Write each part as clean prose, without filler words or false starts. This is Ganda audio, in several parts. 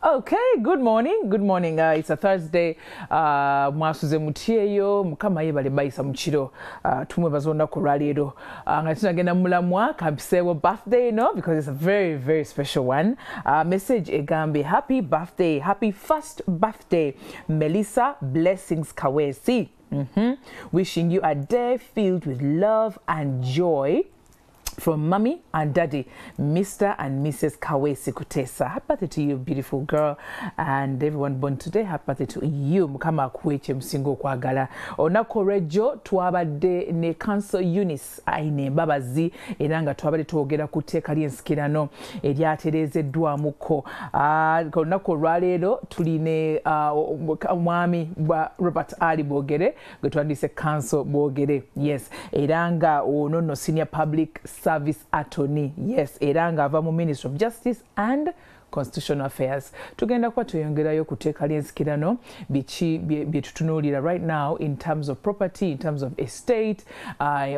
Okay, good morning. Good morning. It's a Thursday. Mwasuze mutieyo mukama yebale bayisa mukiro. Tumwe bazonda ku raliro. Nga tunagenda mulamwa kampisewo birthday no because it's a very very special one. Message egambe happy birthday. Happy first birthday Melissa Blessings Kawesi. Wishing you a day filled with love and joy. From Mommy and Daddy, Mr. and Mrs. Kawesi Kutesa. Happy birthday to you, beautiful girl, and everyone born today. Happy birthday to you. Mukama kweche msingo kwa gala. Onako rejo tuwabade ne Council Eunice aine babazi enanga tuwabade tuogera kuteka lienskirano eryatereze dwa muko. Onako ralero tuline mwami Robert Ali Bogere gwetuandise Council Bogere. Yes, eranga onono senior public service attorney. Yes, eranga ava mu Ministry of Justice and Constitutional Affairs. Tugenda kwa tuyongerayo kuteka lienskirano bichi byetutunulira right now in terms of property, in terms of estate,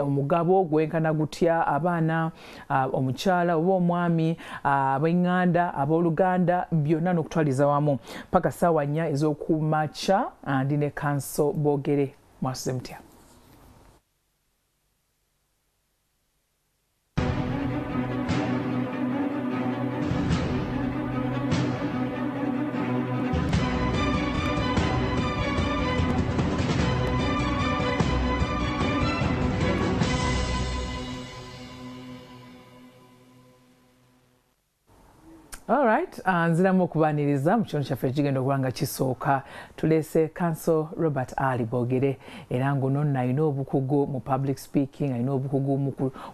omugabo gwenkana gutya abana, omuchala oba omwami, ab'enganda, ab'oluganda byonna n'okutwaliza wamu paka sawa 4 ez'okumacha ndine Council Bogere. Mwasuze mutya. All right, nziramu okubaniriza mu kitundu kyaffe ekigenda okuba kisooka tulese Council Robert Ali Bogere era ngono alina obukugu mu public speaking, alina obukugu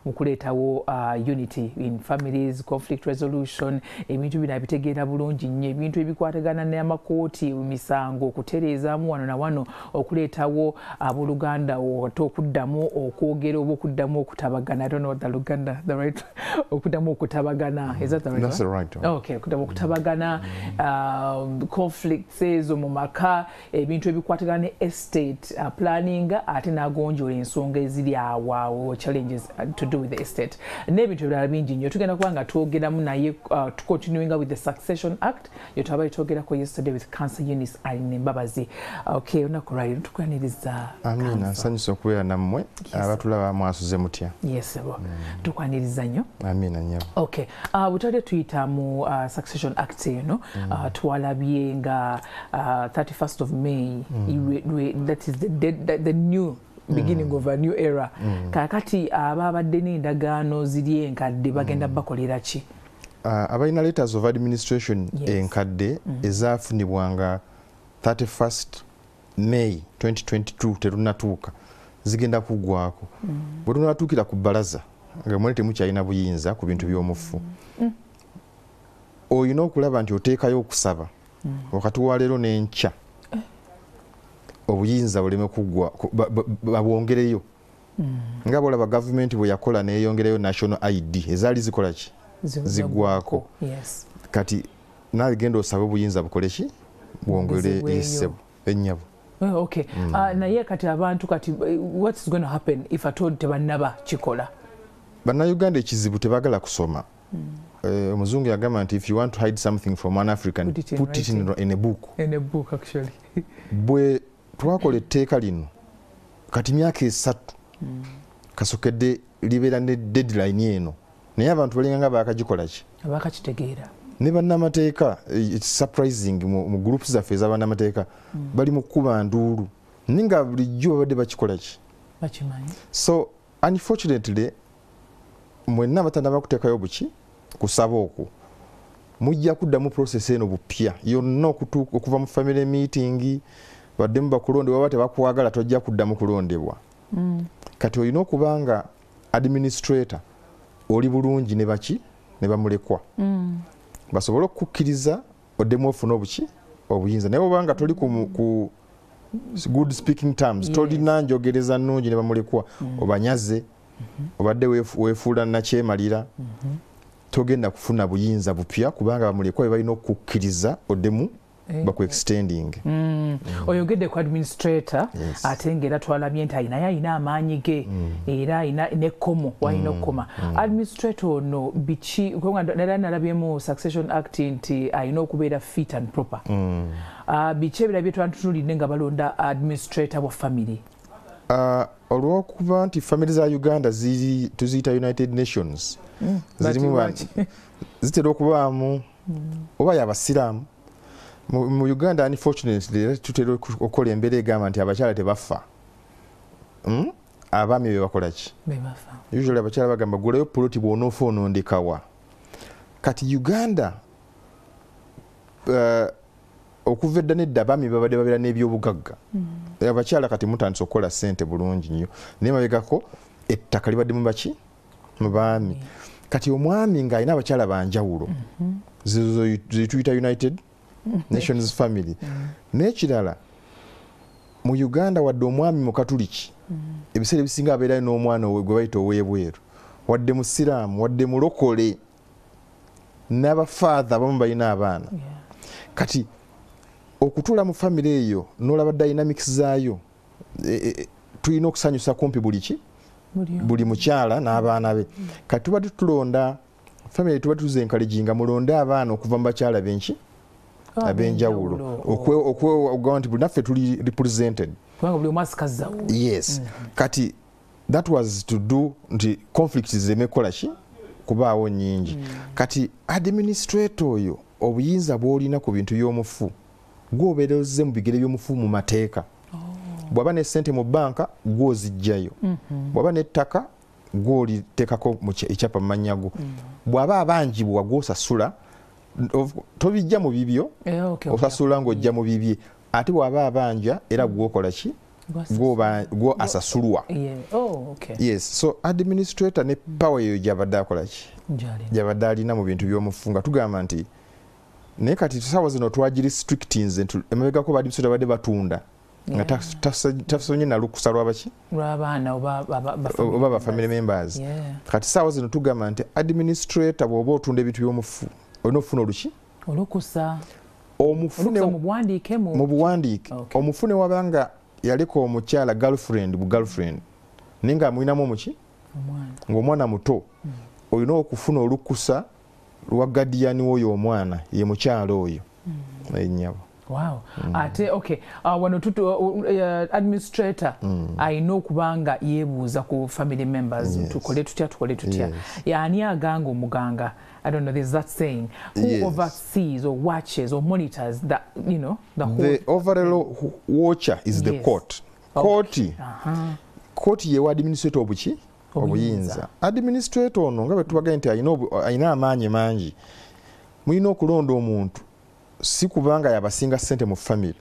mu kuleetawo unity in families, conflict resolution, ebintu bino abitegeera bulungi nnyo, ebintu ebikwatagana n'amakooti, misango, okutereezaamu wano na wano, okuleetawo abooluganda okuddamu okwogera oba okuddamu okutabagana. I don't know what the Luganda, the right, okuddamu okutabagana. Is that the right? That's the right one. Okay, kutabagana conflicts ezo mu maka, ebintu ebikwatagana ne estate planning ate nagonjola ensonga eziri awo challenges to do with the estate n'ebintu ebirala bingi nnyo. Tugenda kuba nga twogeramu naye continuing with the Succession Act yetwaba twogerako yesterday with Council Eunice aline mbabazi. Okay, onakulwaliro tukwaniriza. Amina, nsanyusa okubeera nammwe abatulaba mwasuze mutya. Yes bo, tukwaniriza nnyo. Amina nnyo. Okay, butadde tuyita mu Succession Act, you know, tuwalabye nga 31st of May, that is the new beginning of a new era. Kakati ababadde n'endagaano ziri enkadde bagenda bakolera ki? Abalina letters of administration enkadde ezaafunibwanga 31st May 2022 terunatuuka zigenda kuggwako. Bwe tunatuukira ku bbalaza nga mwene temukyalina buyinza ku bintu by'omufu. Oyina okulaba nti oteekayo okusaba wakati wa leero n'enkya obuyinza buleme kuggwa babwongereyo nga bwolaba gavumenti bwe yakola neeyongerayo national ID ezaali zikola ki ziggwako. Kati naagenda osabe obuyinza bukole ki bwongere essebo ennyabo. Okay, naye kati abantu kati what's going to happen if at all tebannaba kikola? Bannayuganda ekizibu tebaagala kusoma. Omuzungu yagamba nti if you want to hide something from an African, put it in a book. In a book, actually. Bwe twakola etteeka lino kati myaka 3 kasokedde libeera ne deadline eno naye abantu balinga nga baakagikola ki abakakitegeera ne bannamateeka. It's surprising mu groups zaffe ez'abannamateeka bali mu kukuba nduulu ninga bulijjo babadde bakikola ki bakimanyi. So unfortunately mwenna abatannaba kuteekayo buki kusaba okwo mujja kuddamu process eno bupya yonna okuva mu family meeting baddemu bakulondebwa baba tebakwagala tojja kuddamu kulondebwa. Kati olina okubanga administrator oli bulungi ne baki ne bamulekwa basobole okukkiriza oddemu ofuna obuki obuyinza naye obanga toli ku good speaking terms tolina njogereza nnungi ne bamulekwa obanyaze obadde weefuula nakyemalira togenda kufuna buyinza bupya kubanga bamulekwa balina okukkiriza oddemu baku extending oyogedde ku administrator ate ng'era twalabye nti ayina amaanyi ge era ayina nekkomo walina okukoma administrator ono biki nera nalabyemu succession act nti ayina okubeera fit and proper biki ebirabye twantunuulidde nga balonda administrator wa family olw'okuba nti family za Uganda tuziyita United Nations zitera okubaamu oba y'abasiraamu mu Uganda unfortunately tutera okukola embeera egamba nti abakyala tebafa abaami be bakola ki usually abakyala bagamba gulayo poloti bw'onoofa onondekawa kati Uganda okuva edda nedda abaami babadde babeera n'ebyobugagga abakyala kati mutandise okukola ssente bulungi nnyo naye mabegako ettaka libadde mu baki mu baami kati omwami ng'alina abakyala banjawulo zituyita United Nations family n'ekirala mu Uganda wadde omwami mu katuliki ebiseera ebisinga abeerayo n'omwana we gwe bayita ow'ebweru wadde musiraamu wadde mulokole n'abafaatha abamu balina abaana kati okutuula mu family eyo n'olaba dynamics zaayo tulina okusanyusa kumpi buli mukyala n'abaana be kati tuba tulonda family tuba tuzenkalijinga mulonde abaana okuva mu bakyala benki abenjawulo okweoga nti naffe tuli represented yes kati that was to do nti conflicts zemekola ki kubaawo nyingi kati administrator oyo obuyinza bw'olina ku bintu by'omufu gwobeereze mu bigere by'omufu mu mateeka bw'aba ne ssente mu banka gwozijjayo bw'aba n'ettaka gw'oliteekako ekyapa mu mannya go bw'aba abanjibwa gw'osasula tobijja mu bibyo osasula ng'ojja mu bibye ate bw'aba abanja era gwokola ki gwo asasulwa yes so administrator ne power eyo gyabadde akola ki gyabadde alina mu bintu by'omufu nga tugamba nti naye kati tusaawa zino twagiri restrictings emabegako ba administrator badde batunda nga tasonye na lukusa lwabaki lw'abaana oba ba family members kati saawa zino tugamba nti administrator bw'oba otunda ebintu by'omufu olina okufuna oluki olukusa mu buwandiike omufune wabanga yaleka omukyala girlfriend naye nga amulinamu omuki ng'omwana muto olina okufuna olukusa lwa guardian w'oyo omwana ye mukyala oyo ennyabo wow ate okay wano administrator ayina okubanga yeebuuza ku family members tukole tutya yaani aganga omuganga I don't know, there's that saying. Who oversees or watches or monitors that, you know, the whole... The overall watcher is the court. Court yewa administrator obuki? Obuyinza. Administrator ono nga bwe tubagaye nti ayina amaanyi mangi. Mulina okulonda omuntu si kubanga yabasinga ssente mu family.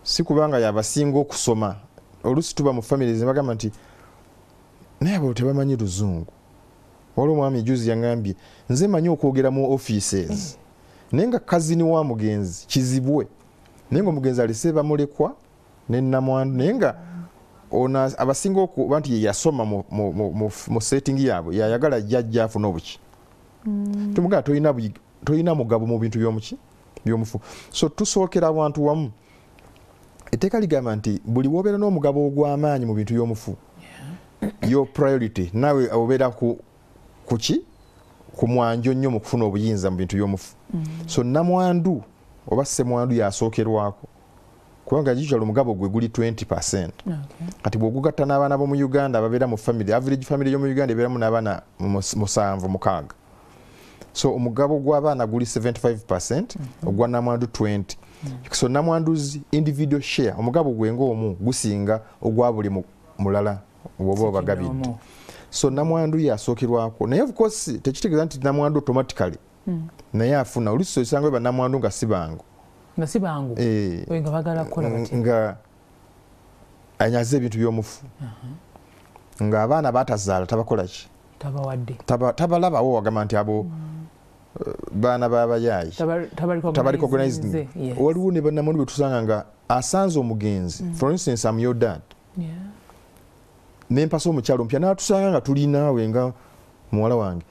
Si kubanga yabasinga okusoma. Oluusi tuba mu family zibagamba nti naye abo tebamanyi Luzungu. Waliwo mwami juzi yangambye nze manyi okwogera mu offices naye nga kazini wa mugenzi kizibwe naye nga omugenzi aliseba mulekwa nenamwandu naye nga abasinga okuba nti yasoma mu setting yaabwe yayagala jjajja afuna obuki tumugamba tolina mugabo mu bintu by'omufu so tusookera abantu wamu etteeka ligamba nti buli wobeera n'omugabo ogw'amaanyi mu bintu by'omufu your priority nawe obeera kuki ku mwanjo nnyo mu kufuna obuyinza mu bintu by'omufu so namwandu oba ssemwandu yasookerwako kubanga usually omugabo gwe guli 20%. Kati bw'ogugatta n'abaana b'omu Uganda ababeera mu family average family y'omu Uganda ebeeramu n'abaana 7-6 so omugabo gw'abaana guli 75% ogwa namwandu 20 so namwanduzi individual share omugabo gwe ng'omu gusinga ogwa buli mulala oba obagabidde so namwandu yasookerwako naye of course tekitegeeza nti namwandu automatically naye afuna oluusi osanga ba namwandu nga si bangu nga bagala kukola bati nga anyaze ebintu by'omufu nga abaana batazaala tabakola ki tabawadde tabalabawo wagamba nti abo baana b'abayaayi tabali recognized waliwo ne bannamwandu bwe tusanga nga asanze omugenzi for instance I'm your dad nempasa omukyalo mpya n'atusanga nga tuli naawe nga muwala wange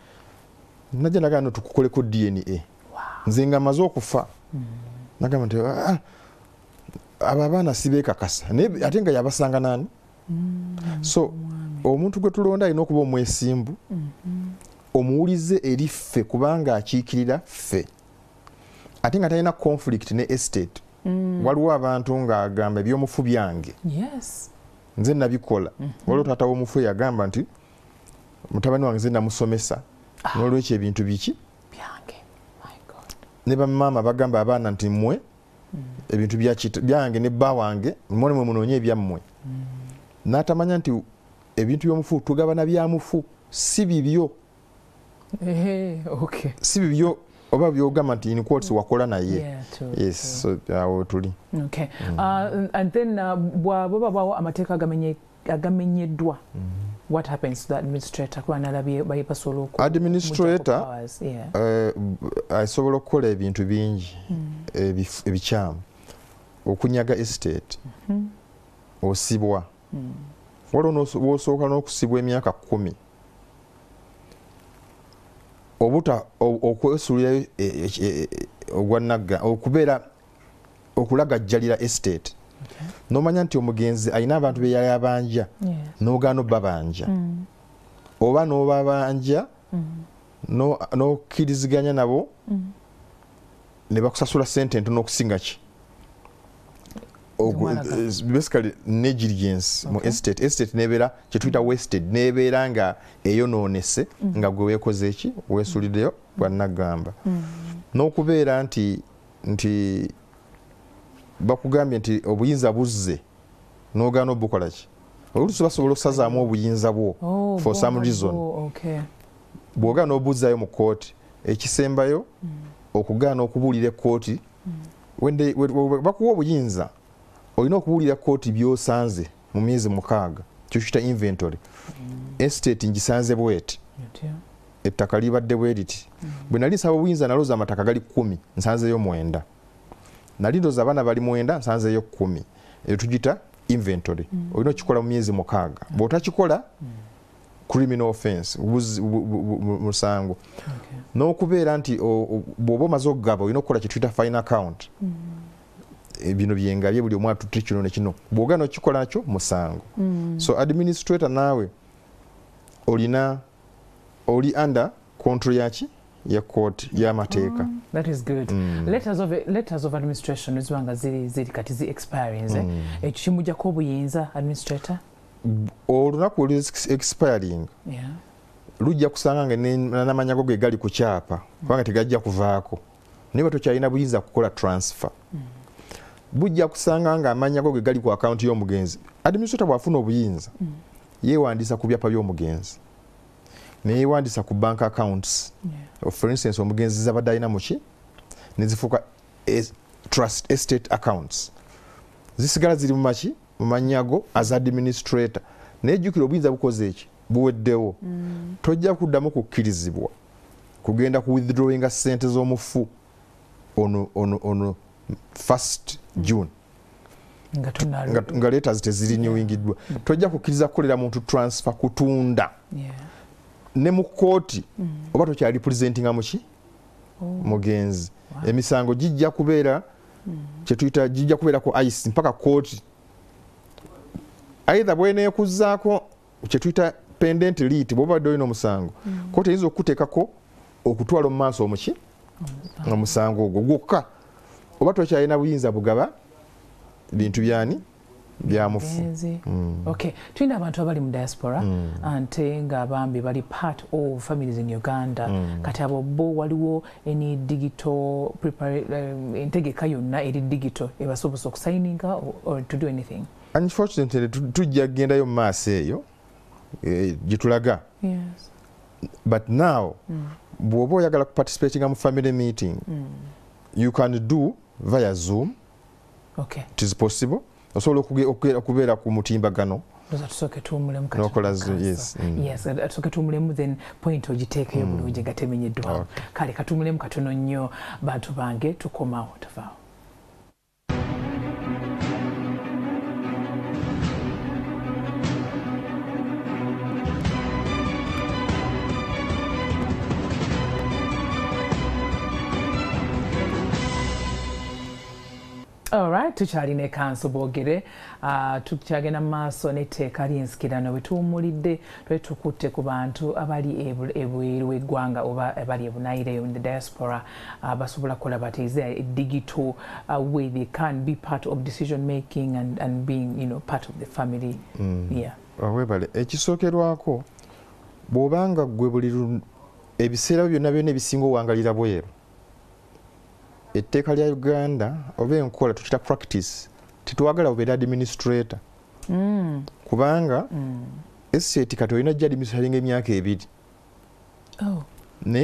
najja nagana tukukoleko DNA nze nga maze okufa nagamba nti abo abaana sibeekakasa naye ate nga yabasanga nani. So omuntu gwe tulonda alina okuba omwesimbu, omuwulize eri ffe kubanga akiikirira ffe, ate nga talina conflict ne estate. Waliwo abantu ng'agamba ebyomufu byange nze nabikola. Waliwo taata w'omufu yagamba nti mutabani wange nze namusomesa n'olwekyo ebintu biki ne bamaama bagamba abaana nti mmwe ebintu byange ne bba wange mmwe mwe munoonye ebyammwe. N'atamanya nti ebintu by'omufu tugabana byamufu si bibyo. Si bibyo oba byogamba nti in quotes wakola naye. Yes, so awo tuli. And then bw'abo babawo amateeka agamenyeddwa, what happens to the administrator? Administrator asobola okukola ebintu bingi ebikyamu, okunyaga estate, osibwa. Waliwo w'osooka n'okusibwa emyaka 10, obuta okwesulirayo ogwanagga, okubeera okulagajjalira estate. N'omanya nti omugenzi alina abantu be yali abanja, n'ogaana obbabanja, oba n'obabanja n'okkiriziganya nabo ne bakusasula ssente ntono okusinga ki. Basically negligence mu estate. Estate nebeera kye tuyita wasted, nebeera nga eyonoonese nga gwe weekoze eki, weesulireyo bwannagamba. N'okubeera nti bakugambye nti obuyinza buzze n'ogaana obukola ki. Oluusi basobola okusazaamu obuyinza bwo for some reason. Bw'ogaana obuzzayo mu kooti, ekisembayo okugaana okubuulira ekkooti, bakuwa obuyinza olina okubuulira kooti by'osanze mu myezi 6, kyokiyita inventory. Estate ngisanze bweti, ettaka libadde bwe liti. Bwe nali nsaba obuyinza nalooza amataka gali 10, nsanzeyo 9. Nali ndooza abaana bali 9, nsanzeyo 10. Eyo tugita inventory. Olina okikola mu myezi 6. Bw'otakikola criminal offense, musango. N'okubeera nti bw'oba omaze okugaba olina okukola kye tuyita final account. Bino byengabye buli omwatu kino ne kino, bw'ogaana okikola nakyo musango. So administrator naawe oli under control yaki ya court y'amateeka. That is good. Letters of administration ezibanga ziri kati zi expiring. Ekyo kimujjako obuyinza administrator? Olunaku oli expiring lujja kusanga nga n'amanyago ge gali ku kyapa kubanga tegajja kuvaako, naye batokyalina buyinza kukola transfer. Bujja kusanga nga amanyago ge gali ku account y'omugenzi. Administrator bw'afuna obuyinza yeewandiisa ku byapa by'omugenzi, neyewandiisa ku bank accounts. For instance, omugenzi zabadde alina muki ne zifuuka trust estate accounts, zisigala ziri mu maki mu manyago as administrator. Naye jjukira obuyinza bukoze eki buweddewo, tojja kuddamu kukkirizibwa kugenda ku withdrawinga ssente z'omufu ono 1st June nga letters tezirinewingiddwa. Tojja kukkiriza kukolera muntu transfer kutunda ne mu kooti oba tokyali representinga muki mugenzi. Emisango gijja kubeera kyetuyita gijja kubeera ku ICE mpaka kooti, either bweneekuzaako kyetuyita pendent lit. Bw'obadde olina omusango, kooti eyinza okukuteekako okutwala mu maaso omuki omusango ogwo gwokka, oba tokyalina buyinza bugaba bintu byani byamufu. Okay, tulina abantu abali mu diaspora ante nga abambi bali part of families in Uganda. Kati abo bo waliwo any digital entegeka yonna eri digital ebasobola okusigninga or to do anything? Unfortunately tujja kugendayo mu maaso eyo gye tulaga. But now bw'oba oyagala kuparticipatinga mu family meeting you can do via Zoom. It is possible. Osobola okubeera ku mutimbagano. Tusooke tuwumulemu tusooke tuwumulemu then point ogiteekayo bulungi nga temenyeddwawo. Kale katuwumulemu katono nnyo bantu bange, tukomawo tuvaawo. Alright, tukyalina ekanso boogere tukyagenda mu maaso n'etteeka ly'ensikirano bwe tuwummulidde twali tukutte ku bantu abali ebweru w'eggwanga oba abali ebunaayire in the diaspora basobola kukola bati is there a digital way they can be part of decision making and being, you know, part of the family. Yeah. Webale ekisookerwako bw'obanga gwe buli ebiseera byonna byonna ebisinga owangalira bweru etteeka lya Uganda oba enkola tukita practice tetwagala obeera administrator kubanga estate kati olina jja administrating emyaka 2.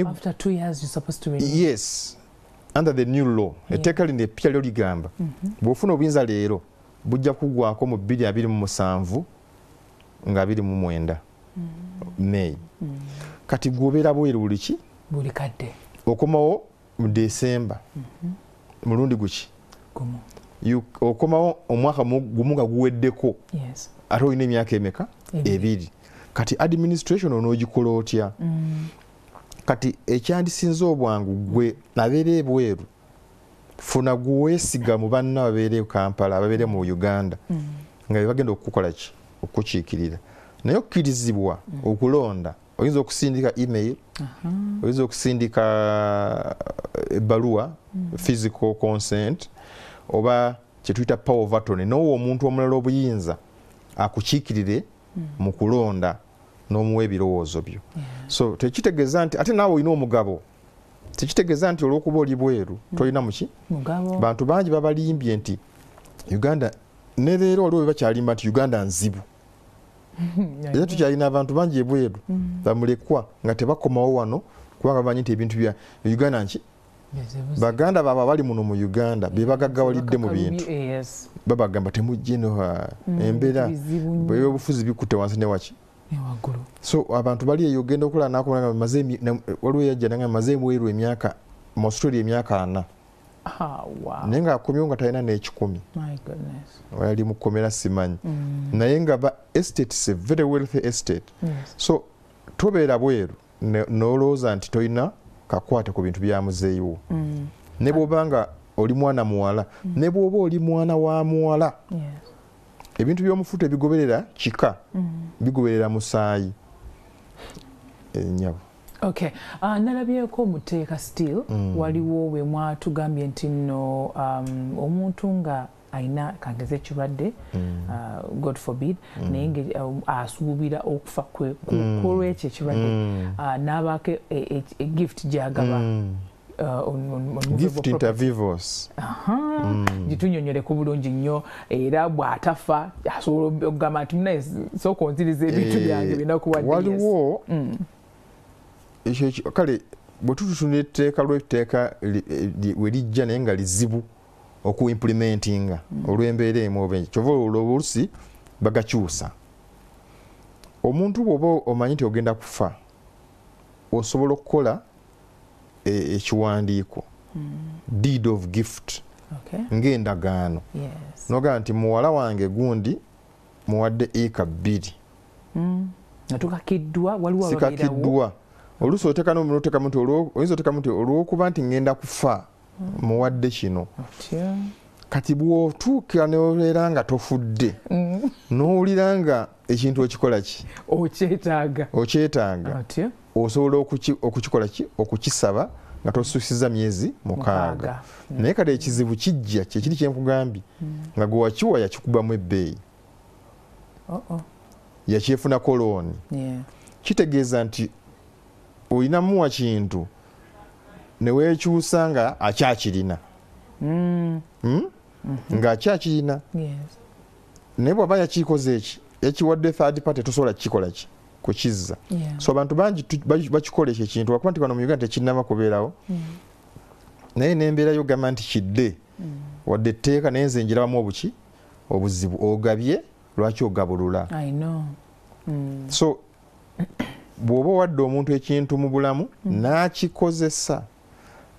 After 2 years you're supposed to renew. Yes, under the new law. Etteeka lino eppya lyo ligamba bw'ofuna obuyinza leero bujja kugwako mu 2027 nga 29 May. Kati gwobeera bweru buli ki? Buli kadde. Okomawo mu December. Mulundi guki? Gumu. Okomawo omwaka gumu nga guweddeko. Yes. Ate olina emyaka emeka? 2. Kati administration onoogikola otya? Kati ekyandisinza obwangu gwe nabeera ebweru funa guweesiga mu banna babeere Kampala ababeere mu Uganda nga bagenda okukola ki? Okukiikirira. Naye okkirizibwa okulonda oyinza okusindika email, oyinza okusindika ebbaluwa, physical consent, oba kyetuyita power of attorney, n'owa omuntu omulala obuyinza akukiikirire mu kulonda n'omuwa ebirowoozo byo. So tekitegeeza nti ate naawe olina omugabo, tekitegeeza nti olw'okuba oli bweru tolina muki mugabo. Bantu bangi babalimbye nti Uganda ne leero waliwo bakyalimba nti Uganda nzibu. Era tukyalina abantu bangi ebweru bamulekwa nga tebakomawo wano kubanga bamanyi nti ebintu bya Uganda nki baganda baaba bali muno mu Uganda be bagaggawalidde mu bintu babagamba temujje no embeera bw'obufuzi bikutte wansi ne waki. So abantu bali eyo ogenda okola nakola maze waliwo yajja nanga maze bweru emyaka mu Australia emyaka 4. Wow. Naye nga akomyewo nga talina n'ekikumi. My goodness. Wali mukomera simanyi. Naye nga ba estate is a very wealthy estate. So tobeera bweru n'olowooza nti tolina kakwate ku bintu bya muzeeyiwo. Ne bw'obanga oli mwana muwala, ne bw'oba oli mwana wa muwala, ebintu by'omufuta ebigoberera kika bigoberera musaayi ennyabo. Okay. Nalabyeko muteeka still waliwo we mwatugambye nti nno omuntu nga ayina kageze ekirwadde God forbid naye nga asuubira okufa kwolwekyo ekirwadde n'abaako gift gyagaba gift inter vivos. Gitunyonyoleko bulungi nnyo era bw'atafa asobola okugamba nti munaye sooka onziriza ebintu byange binakuwadde. Waliwo kale bwe tututunira etteeka lw'etteeka we lijja naye nga lizibu okuimplementinga olw'embeera emu oba enki kyova olusi bagakyusa. Omuntu bw'oba omanyi nti ogenda kufa osobola okukola ekiwandiiko deed of gift ng'endagaano n'ogamba nti muwala wange gundi muwadde eka 2 natukakiddwa waliwo sikakiddwa oluusi oteekano oteekamu nti oyinza oteekamu nti olw'okuba nti ngenda kufa muwadde kino. Kati bw'otuuka n'obeera nga tofudde n'owulira nga ekintu okikola ki okyetaaga osobola okukikola ki okukisaba nga tosusiza myezi 6. Naye kati ekizibu kijja kyekiri kyenkugambye nga gwe wakiwa yakikubamu ebbeeyi yakyefunako looni. Kitegeeza nti olinamuwa kintu ne weekyusa nga akyakirina ng'akyakirina naye bw'aba yakikoze eki yakiwadde third party tosobola kukikola ki kukizza. So abantu bangi bakikola ekyo ekintu wakuba nti wano mu Uganda tekinnaba kubeerawo naye n'embeera yogamba nti kidde wadde etteeka naye nze njirabamu obuki obuzibu ogabye lwaki ogabulula. So bw'oba wadde omuntu ekintu mu bulamu n'akikozesa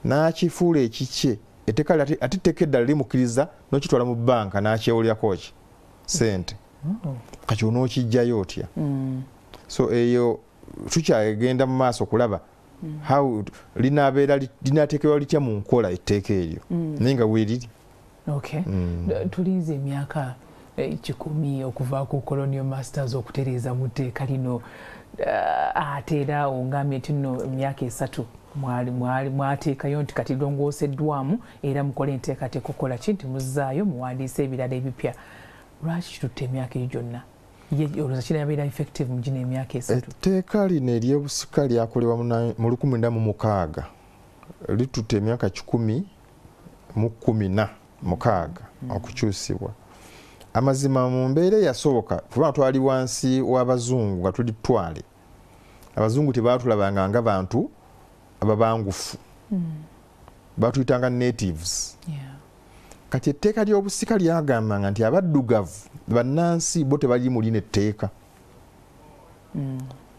n'akifuula ekikye etteeka ate etteeka eddala limukkiriza n'okitwala mu bbanka n'akyewulyako ki ssente kati onookijjayo otya. So eyo tukyagenda mu maaso kulaba how linaateekebwa litya mu nkola etteeka eryo naye nga weeriri Okay. Tulinze emyaka 10 okuva ku colonial masters okutereeza mu tteeka lino, ate era ongambye nti nno emyaka 3 mwateekayo nti kati longooseddwamu era mukole enteekateeka okukola ki nti muzzaayo muwandiise ebirala ebipya. Lwaki kitutte emyaka egyo gyonna? Olowooza kinabeera effective mu gino emyaka 3? Etteeka lino ery'obusika lyakolebwa mu 1916 litutte emyaka 10 mu 16 okukyusibwa. Amazima mu mbeera eyasooka kubanga twali wansi w'abazungu nga tuli Twale, abazungu tebaatulabanga nga bantu ababangufu, baatuyitanga natives. Kati etteeka ly'obusika lyagambanga nti abaddugavu bannansi bo tebali mu lino etteeka.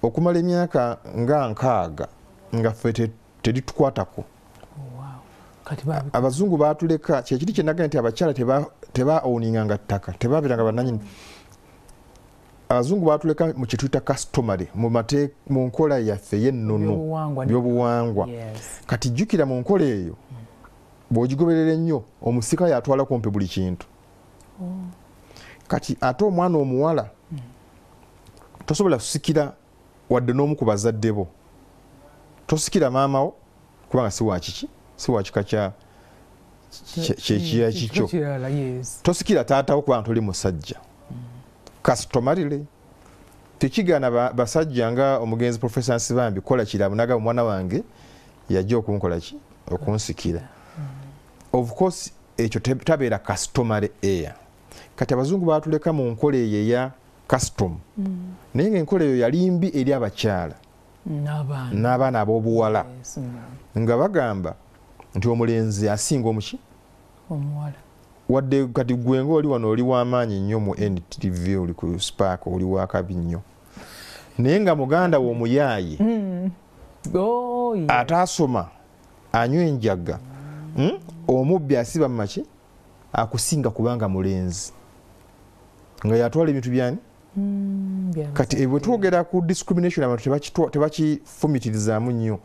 Okumala emyaka nga 6 nga ffe teritukwatako. Abazungu baatuleka, kyekiri kye nagamba nti abakyala teba owninganga ttaka, tebabeeranga bannannyini. Abazungu baatuleka mu kituyita customary mu nkola yaffe y'ennono by'obuwangwa. Kati jjukira mu nkola eyo bw'ogigoberera ennyo omusika yatwala kumpi buli kintu. Kati ate omwana omuwala tosobola kusikira wadde n'omu ku bazadde bo. Tosikira maama wo kubanga si wa kiki, si wa kika kyekiya kikyo. Tosikira taata wo kubanga toli musajja. Customarily tekigaana basajja nga omugenzi Professor Nsibambi kola kirabu naga mwana wange yajja okunkola ki okunsikira. Of course ekyo tabeera customary air. Kati abazungu baatuleka mu nkola eyo eya custom. Naye ng'enkola eyo yali mbi eri abakyala n'abaana ab'obuwala, nga bagamba nti omulenzi asinga omuki omuwala. Wadde kati gwe ng'oli wano oli w'amaanyi nnyo mu NTV, oli ku Spark, oli wakabi nnyo, naye nga muganda wo omuyaayi ataasoma anywa enjaga, omubbi asiba mu maki akusinga kubanga mulenzi nga yatwala ebintu byani. Kati bwe twogera ku discrimination abantu tebakifumitirizaamu nnyo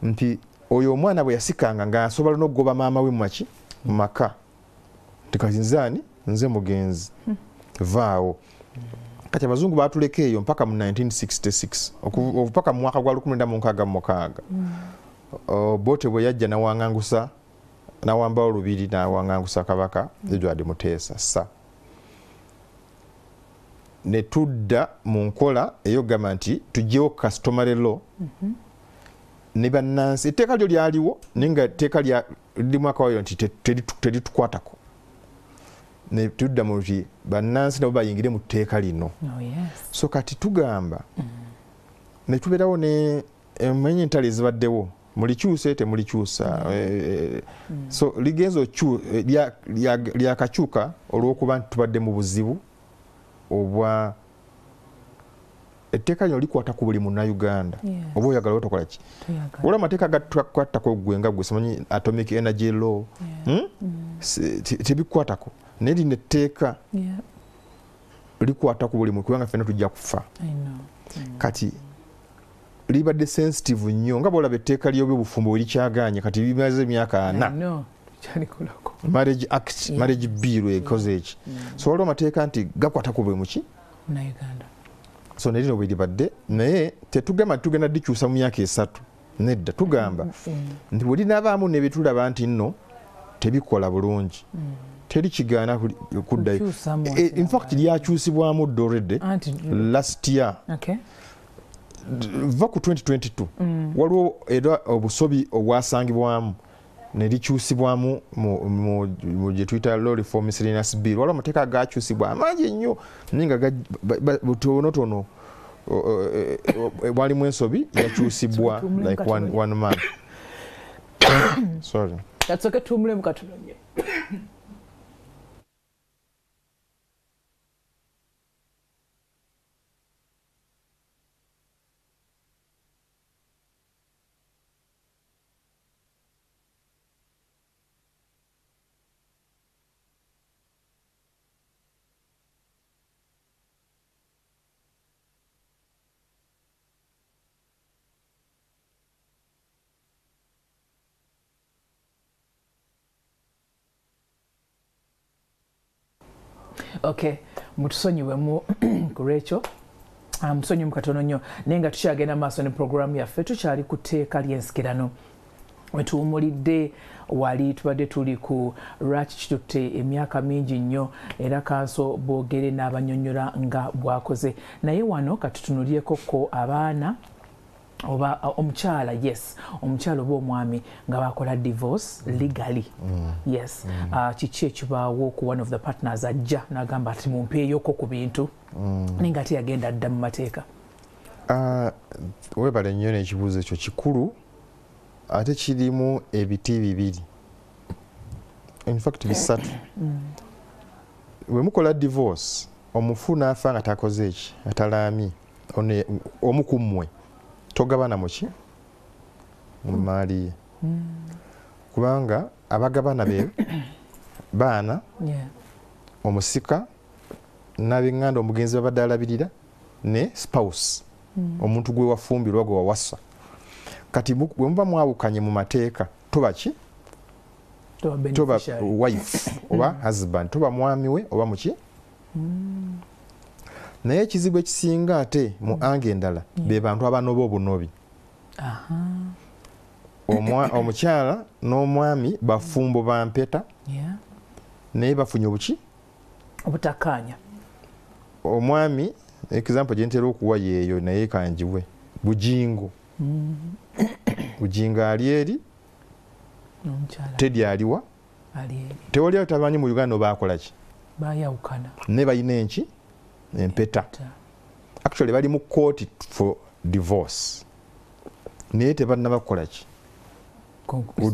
nti oyo omwana bwe yasikanga ng'asobola n'okugoba maama we mu maki mu maka, tikati nzaani nze mugenzi vaawo. Kati abazungu baatuleka eyo mpaka mu 1966 mpaka mu mwaka gwa 1966 Bote bwe yajja n'awaŋŋangusa n'awamba olubiri n'awaŋŋangusa kabaka Edward Muteesa ne tudda mu nkola eyogamba nti tuggyewo customary law ne bannansi. Etteeka lyo lyaliwo naye nga etteeka lirimu akawayo nti teritukwatako. Ne tudda mu nti bannansi nabo bayingire mu tteeka lino. So kati tugamba ne tubeerawo ne emanyi entalo ezibaddewo mulikyuse temulikyusa. So ligenzo lyakakyuka olw'okuba nti tubadde mu buzibu obwa etteeka lino likwata ku buli munnayuganda oba oyagala otokola ki. Olwo amateeka gakwatako gwe nga gwe simanyi atomic energy law tebikwatako, naye lino etteeka likwata ku buli muntu kubanga ffenna tujja kufa. Kati libadde sensitive nnyo nga bw'olaba etteeka ly'ebyobufumbo bwe likyaganye kati bimaze emyaka 4. Marriage Act, Marriage Bill ekoze eki. So waliwo amateeka nti gakwata ku buli muki Uganda. So ne lino bwe libadde, naye tetugamba tugenda dikyusa mu myaka 3. Nedda tugamba nti bwe linaabaamu ne bitulaba nti nno tebikola bulungi teri kigaana kuddayo. In fact lyakyusibwamu already last year. Va ku 2022 waliwo era obusobi obwasangibwamu ne likyusibwamu mu gye tuyita law reform miscellaneous bill. Waliwo amateeka gakyusibwa amangi ennyo naye nga butonotono walimu ensobi yakyusibwa like one month. Sorry. That's okay, tumulemu katunomye. Okay, mutusonyiwemu ku lwekyo musonyimu katono nnyo naye nga tukyagenda maaso ne programu yaffe tukyali ku tteeka ly'ensikirano wetuwumulidde wali tubadde tuli ku lwaki kitutte emyaka mingi nnyo era kanso boogere n'abanyonnyola nga bwakoze naye wano katutunulyeko ko abaana oba omukyala yes omukyala oba omwami nga bakola divorce legally yes kiki ekibaawo ku one of the partners ajja n'agamba ati mumpeeyoko ku bintu naye nga ate yagenda adda mu mateeka webale nnyo n'ekibuuzo ekyo kikulu ate kirimu ebiti bibiri in fact bisatu bwe mukola divorce omufu n'afa nga takoze eki atalaamye omu ku mmwe togabana muki mu maali ye kubanga abagabana be baana omusika n'ab'eŋŋanda omugenzi babadde alabirira ne spouse omuntu gwe wafumbirwa gwe wawasa kati bwe muba mwawukanye mu mateeka toba ki toba wife oba husband toba mwami we oba muki naye ekizibu ekisinga ate mu anga endala be bantu abanoba obunobi omukyala n'omwami bafumbo bampeta naye bafunye obuki obutakkaanya omwami example gye ntera okuwa yeeyo naye kanjiwe bujingo bujingo ali eri tedi aliwa tewali tamanyi mu Uganda obaakola ki bayawukana ne balina enki empeta actually bali mu court for divorce naye tebalina bakola ki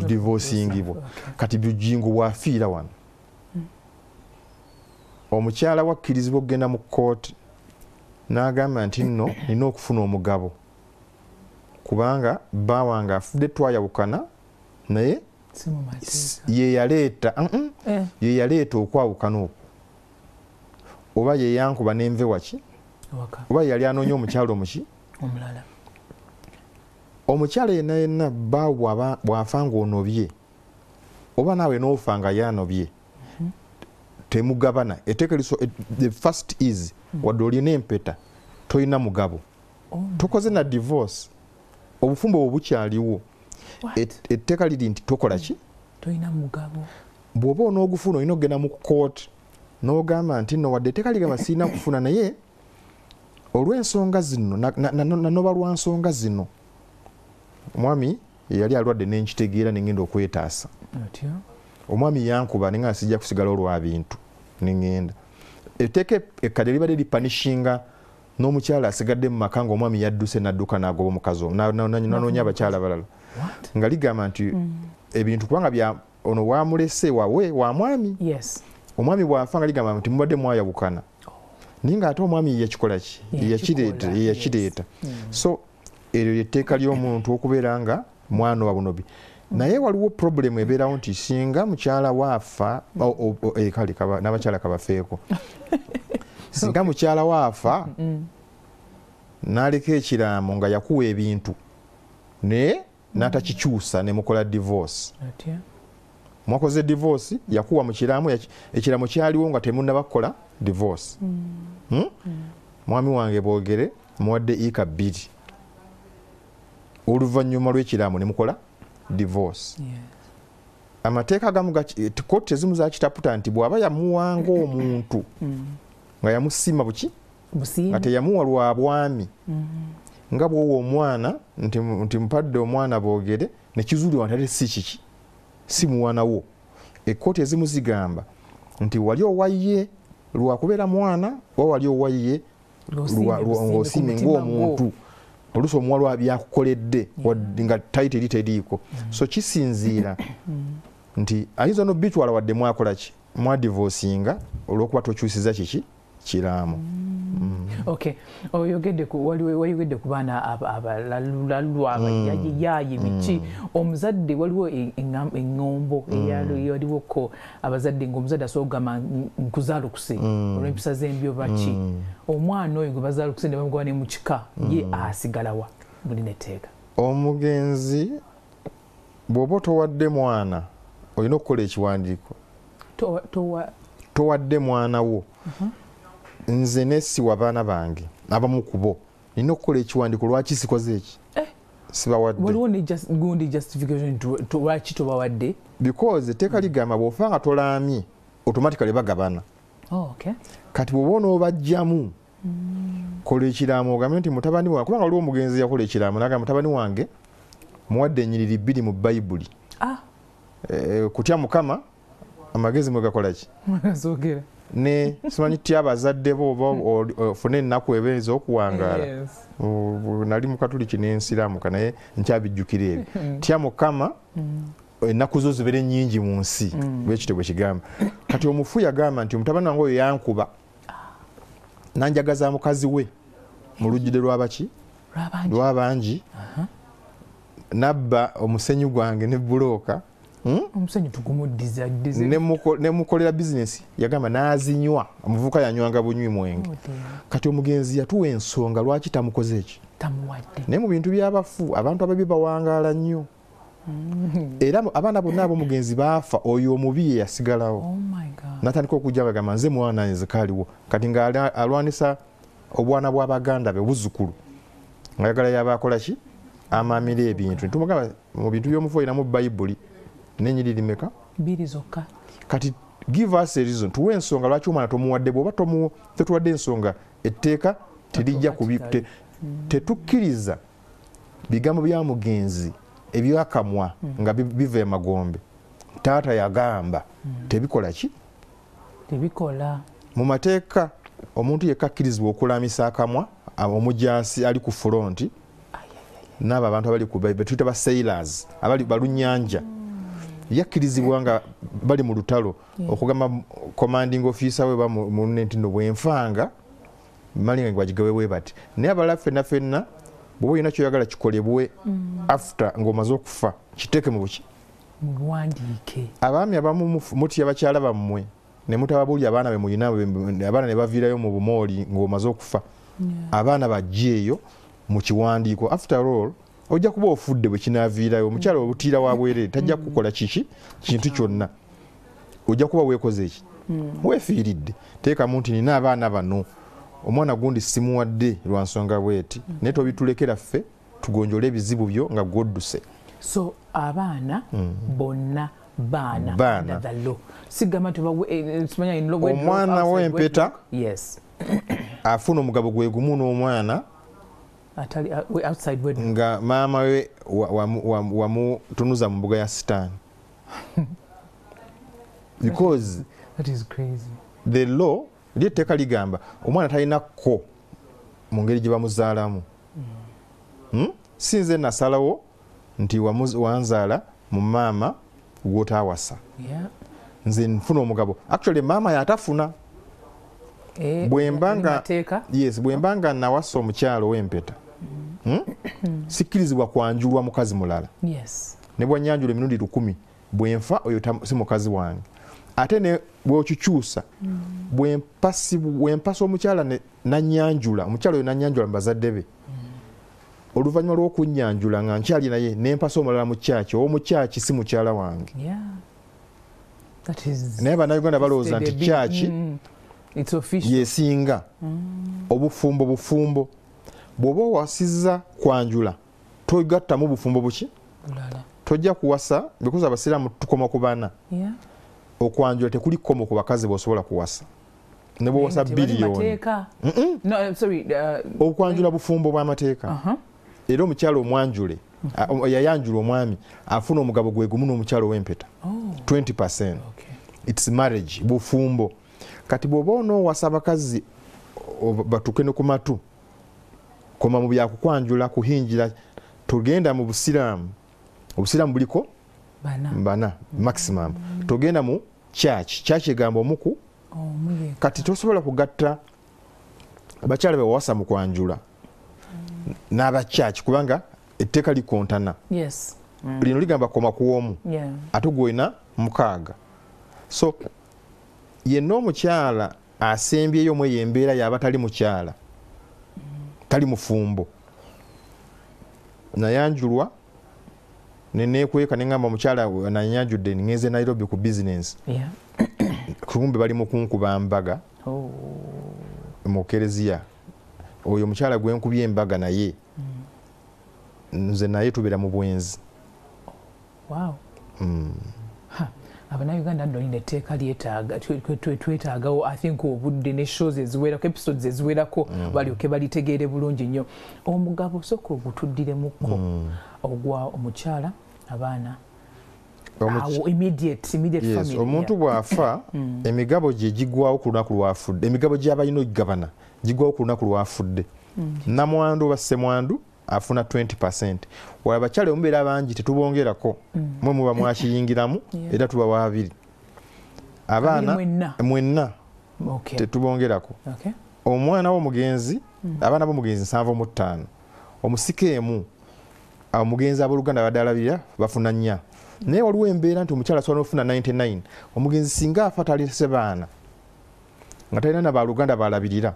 divorcingibwa kati bujingo bwafiira wano omukyala wakkirizibwa okugenda mu court n'agamba nti nno nina okufuna omugabo kubanga bba wange afudde twayawukana naye ye yaleeta okwawukana okwo oba ye yankuba n'enve waki oba yali anoonya omukyala omuki omulala omukyala yenna yenna bba bw'afa ng'onobye oba naawe n'ofa nga yanobye temugabana etteeka the first is wadde olina empeta tolina mugabo tokoze na divorce obufumbo obwo bukyaliwo etteeka liri nti tokola ki tolina mugabo bw'oba onoogufuna olina okugenda mu court n'ogamba nti nno wadde etteeka ligamba sirina kufuna naye olw'ensonga zino nanoba lwa nsonga zino omwami yali alwadde n'enkitegeera n'engenda okwetaasa omwami yankuba nenga sijja kusigala olwa bintu n'engenda etteeka ekkadde libadde lipanishinga n'omukyala asigadde mu maka ng'omwami yadduse n'adduka n'agoba omukazi nanoonya abakyala balala nga ligamba nti ebintu kubanga ono wamulese wawe wa mwami omwami bw'afa nga ligamba nti mubadde mwayawukana naye nga ate omwami yakikola ki yakireeta so eryo lyetteeka ly'omuntu okubeera nga mwana wa bunobi naye waliwo problemu ebeerawo nti singa mukyala waafa kale n'abakyala kabafeeko singa mukyala waafa n'aleka ekiraamo nga yakuwa ebintu naye n'atakikyusa ne mukola divorce mwakoze divorce yakuwa mu kiraamo ekiraamo kyaliwo nga temunnaba kukola divorce mwami wange boogere muwadde ika 2 oluvannyuma lw'ekiraamo ne mukola divorce amateeka agamu kooti ezimu zakitaputa nti bw'aba yamuwanga omuntu nga yamusima buki nga teyamuwa lwa bwami nga bw'owa omwana nti mpadde omwana boogere nekizuulibwa nti ate si kiki si muwanawo ekkooti ezimu zigamba nti wali owaye lwakubeera mwana oba wali owaye ng'osiime ng'omuntu oluusi omuwala byakukoledde nga tayiteri teriiko so kisinziira nti ayinza n'obitwala wadde mwakola ki mwadivosinga olw'okuba tokyusiza kiki kiraamo okay oyogedde ku baana abalalulwa abayayiyayi biki omuzadde waliwo eŋŋombo eyaliwoko abazadde ng'omuzadde asobola okugamba nkuzaalukuse olw'empisa z'embyo baki omwana oyo gwe bazaalukuse ne bamugoba ne mu kika ye asigalawa bulina etteeka omugenzi bw'oba towadde mwana olina okukola ekiwandiiko towadde mwana wo nze nesiwa abaana bange abamu kubo nina okukola ekiwandiiko lwaki sikoze eki sibawadde waliwo ne gundi justification lwaki tobawadde because etteeka ligamba bw'ofa nga tolaamye automatically bagabana kati bw'oba onoobajjamu kola ekiraamo ogambe nti mutabani wange kubanga waliwo omugenzi yakola ekiraamo nagamba mutabani wange muwadde ennyiriri 2 mu bayibuli kutya mukama amagezi mwe gakolaki ne simanyi tya abazadde bo ofune ennaku ebeeza okuwangaala nali mukatuliki n'ensiraamuka naye nkyabijjukira ebyo tya mukama ennaku zo zibeere nnyingi mu nsi bwekityo bwe kigamba kati omufu yagamba nti mutabani wange oyo yankuba nanjagaza mukazi we mu lujjudde lwabaki lwabangi nabba omusenyu gwange ne bulooka omusenyu tugumuddiza nemukolera bizinesi yagamba nazinywa omuvubuka yanywanga bunywi mwenge kati omugenzi yatuwa ensonga lwaki tamukoze eki naye mu bintu byabafu abantu ababi bawangaala nnyo era abaana bonna ab'omugenzi baafa oyo omubi ye yasigalawo natandika okujja bagamba nze mwana nzikaaliwo kati nga alwanisa obwana bw'abaganda be buzzukulu ngayagala yabakola ki amaamira ebintu tumugamba mu bintu by'omufu olinamu bayibuli n'ennyiriri meka 2 zokka kati give us a reason tuwe ensonga lwaki omwana tomuwadde bw'oba tetuwadde ensonga etteeka terijja tetukkiriza bigambo bya mugenzi ebyakamwa nga biva emagombe taata yagamba tebikola ki tebikola mu mateeka omuntu yekka akkirizibwa okulamisa akamwa omujaasi ali ku fronti n'abo abantu abali ku betuyita ba sailors abali balunnyanja yakkirizibwa nga bali mu lutalo okugamba commanding officer we bamunne nti no bwenfanga malinga gwagigawewe bati naye abalala ffenna bw'oba olina kyoyagala kikolebwe after ng'omaze okufa kiteeke mu buki muwandiike abaami abamu mutya bakyala bammwe ne mutababuli abaana be mulina abaana ne baviirayo mu bumooli ng'omaze okufa abaana bajje eyo mu kiwandiiko after all ojja kuba ofudde bwe kinaaviirayo omukyala obutiira wa bwereere tajja kukola kiki kintu kyonna ojja kuba weekoze eki weefiiridde teekamu nti nina abaana bano omwana gundi simuwadde lwa nsonga bweti naye tobitulekera ffe tugonjole ebizibu byo nga gwodduse so abaana bonna baana sigamba omwana w'empeta afuna omugabo gwe gumu n'omwana nga maama we wamutunuza mu mbuga ya sitaani because that is crazy. The law lyetteeka ligamba omwana talinako mu ngeri gye bamuzaalamu si nze nasalawo nti wanzaala mu maama gw'otaawasa nze nfuna omugabo actually maama yatafuna bwembanga nawasa omukyalo w'empeta sikkirizibwa kwanjulwa mukazi mulala ne bwanyanjula emirundi 10 bwenfa oyo si mukazi wange ate ne bw'okikyusa bwempasa omukyala nanyanjula omukyala oyo nanyanjula mu bazadde be oluvannyuma lw'okunyanjula nga nkyali naye nempasa omulala mu kyaki omukyaki si mukyala wange naye bannayuganda balowooza nti kyaki yesinga obufumbo bw'oba owasizza kwanjula togattamu bufumbo buki tojja kuwasa because abasiraamu tukoma ku baana okwanjula tekuli kkomo ku bakazi bw'osobola kuwasa ne bw'owasa biliyoni okwanjula bufumbo bw'amateeka era omukyalo omwanjule yayanjula omwami afuna omugabo gwe gumu n'omukyalo w'empeta 20%. It's marriage bufumbo kati bw'oba onoowasa abakazi batuke ne ku matu koma mu byakukwanjula kuhinjira togenda mu busiraamu obusiraamu buliko bana maximum togenda mu church egamba omuku kati tosobola kugatta abakyala bewawasa mu kwanjula n'aba church kubanga etteeka likontana lino ligamba koma kuwomu ate gwolina 6 so yenna omukyala asembyeyo mu eyo embeera yaba tali mukyala tali mufumbo nayanjulwa nenekweka neŋŋamba omukyala nanyanjudde ngenze Nairobi ku business kumbe bali mu kunkuba mbaga mu kereziya oyo mukyala gwe nkubye embaga naye nze naye tubeera mu bwenzi. Wow. Abannayuganda nno lino etteeka lyetaaga twetaagawo I think obudde ne shows eziwerako episodes eziwerako balyoke balitegeere bulungi nnyo. Omugabo sooka ogutuddiremukko ogwa omukyala abaana immediate family. Omuntu bw'afa emigabo gye gigwawo ku lunaku lwafudde, emigabo gy'abalina okugabana gigwawo ku lunaku lwafudde. Namwandu oba ssemwandu afuna 20%. Wala abakyala omubeera bangi tetubongerako mwe muba mwakiyingiramu era tuba waabiri. Abaana mwenna tetubongerako. Omwana w'omugenzi abaana b'omugenzi 75. Omusika emu omugenzi abooluganda badalabira bafuna 4. Naye waliwo embeera nti omukyala asobola n'ofuna 99. Omugenzi singa afa talese baana nga talina na baaluganda balabirira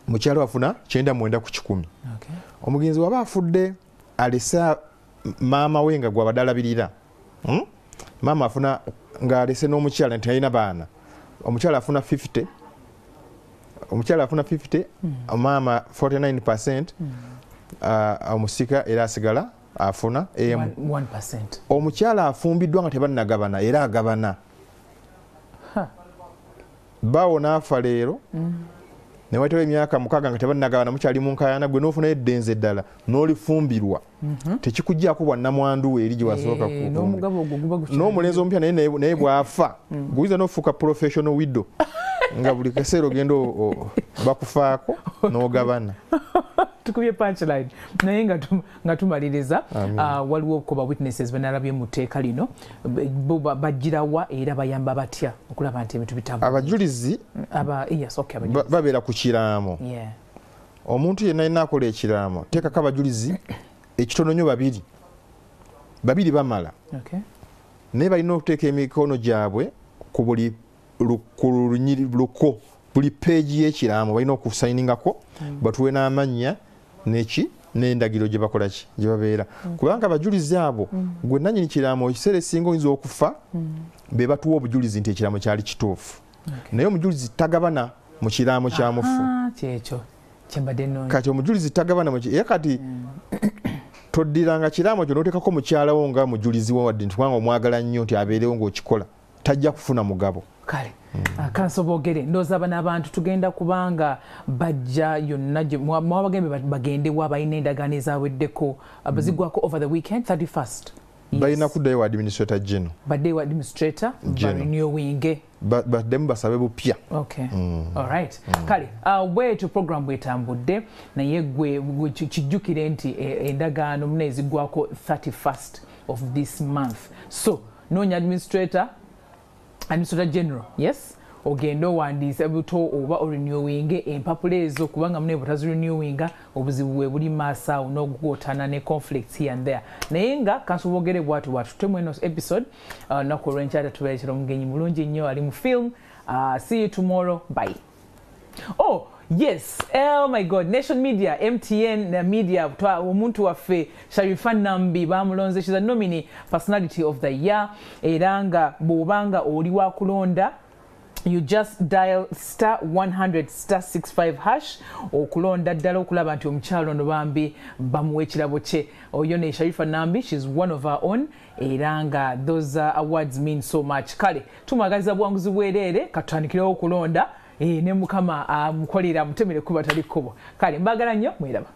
mukyala wafuna 99 ku 100. Omugenzi waba afudde alesa maama we nga gwa badalabirira maama afuna nga alese n'omukyala nti alina baana omukyala afuna 50 maama 49% omusika era asigala afuna 1%. Omukyala afumbiddwa nga tebannagabana era agabana. Bawo n'afa leero ne wayitawo emyaka 6 nga tebannagabana mukyali mu nkaayana gwe n'ofuna eddenze eddala n'olifumbirwa tekikuggyako bwannamwandu we eri gye wasooka n'omulenzi omupya naye bw'afa guyinza n'ofuuka professional widow nga buli kaseera ogenda bakufaako n'ogabana. Tukubye punchline naye nga tumaliriza waliwo kuba witnesses banalabye mu tteeka lino bajjirawa era bayamba batya okulaba nti ebintu bitambula. Abajulizi babeera ku kiraamo. Omuntu yenna alina akola ekiraamo teekako abajulizi ekitono nnyo babiri bamala naye balina okuteeka emikono gyabwe ku buli luko buli peegi y'ekiraamo balina okusayiningako batuwe n'amannya n'endagiro gye bakola ki gye babeera kubanga abajulizi abo gwe nannyini kiraamo ekiseera esinga oyinza okufa be batuwa obujulizi nti ekiraamo kyali kituufu naye omujulizi tagabana mu kiraamo kya mufu. Kati omujulizi tagabana era kati toddiranga kiraamo kyo n'oteekako mukyalawo nga mujulizi wo wadde nti kubanga omwagala nnyo nti abeerewo ng'okikola tajja kufuna mugabo. Kale kansobogere ndooza bano abantu tugenda kubanga bajja yonna mwabagembe bagendewo abalina endagaano ezaweddeko bazigwako over the weekend 31st. Balina kuddayo wa administrator general baddeyo wa administrator barenewinge baddemu basabe bupya. Alright. Kale bwetu program bwetambudde naye gwe kijjukire nti endagaano muna ezigwako 31st of this month so noonya administrator general yes ogenda owandiisa buto oba orenewinge empapula ezo kubanga mune butazirenewinga obuzibu bwe buli maaso awo n'okugootana ne conflicts here and there naye nga kansobogere bwatu tutemu eno episode naku olw'enkyata tubeerekera omugenyi mulungi nnyo ali mu film. See you tomorrow. Bye. Oh yes, oh my god, Nation Media, MTN Media, omuntu waffe Sharifa Nambi bamulonze, she's a nominee personality of the year. Eranga bobanga oli wa kulonda you just dial *100 *65 hash okulonda ddala okulaba nti omukyalo ono bambi bamuwa ekirabo kye. Oyo ne Sharifa Nambi, she's one of our own. Eranga those awards mean so much. Kale tumwagaliza bwanguzi bwereere katutandikirawo okulonda ne mukama amukolera mutemere kuba tali kkubo. Kale mbagala nnyo mweraba.